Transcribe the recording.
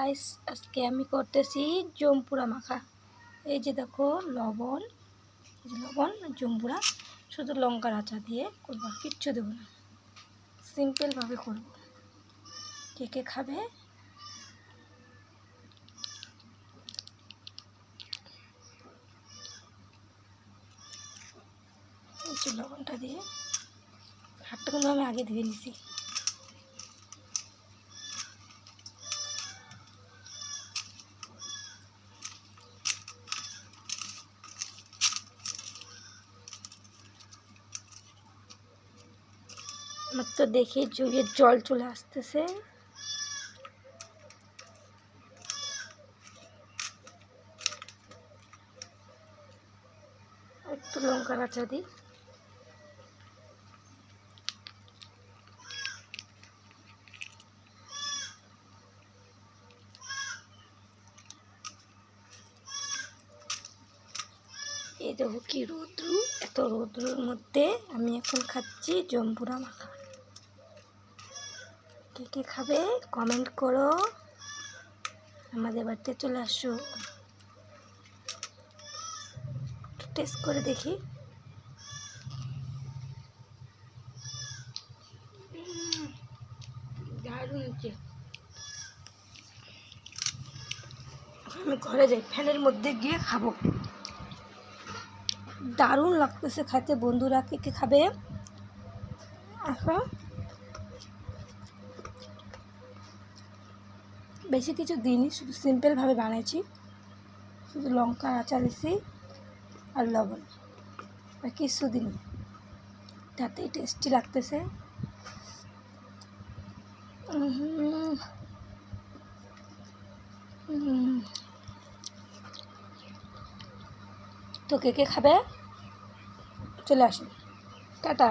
Guys, আজকে আমি করতেছি জম্পুরা মাখা। এই যে দেখো লবণ, এই যে লবণ জম্পুরা, শুধু লঙ্কার আচার দিয়ে করবো, কিচ্ছু দেবো না, সিম্পলভাবে করবো। কে কে খাবে? এই যে লবণটা দিয়ে, হাতটা কিন্তু আমি আগে ধুয়ে নিছি। আমার তো দেখে চোখের জল চলে আসতেছে। একটু লঙ্কার আচার দিই। এই দেখো কি রৌদ্র, এত রৌদ্রের মধ্যে আমি এখন খাচ্ছি জম্পুরা মাখা। কে কে খাবে কমেন্ট করো, আমাদের বাড়িতে চলে আসো, টেস্ট করে দেখি। দারুণ হচ্ছে। আমি ঘরে যাই, ফ্যানের মধ্যে গিয়ে খাবো। দারুণ লাগতেছে খাইতে। বন্ধুরা কে কে খাবে? এখন বেশি কিছু দিইনি, শুধু সিম্পলভাবে বানাইছি। শুধু লঙ্কার আচার দিছি আর লবণ, আর কিছু দিইনি, তাতেই টেস্টি লাগতেছে। তো কে কে খাবে চলে আসুন। টাটা।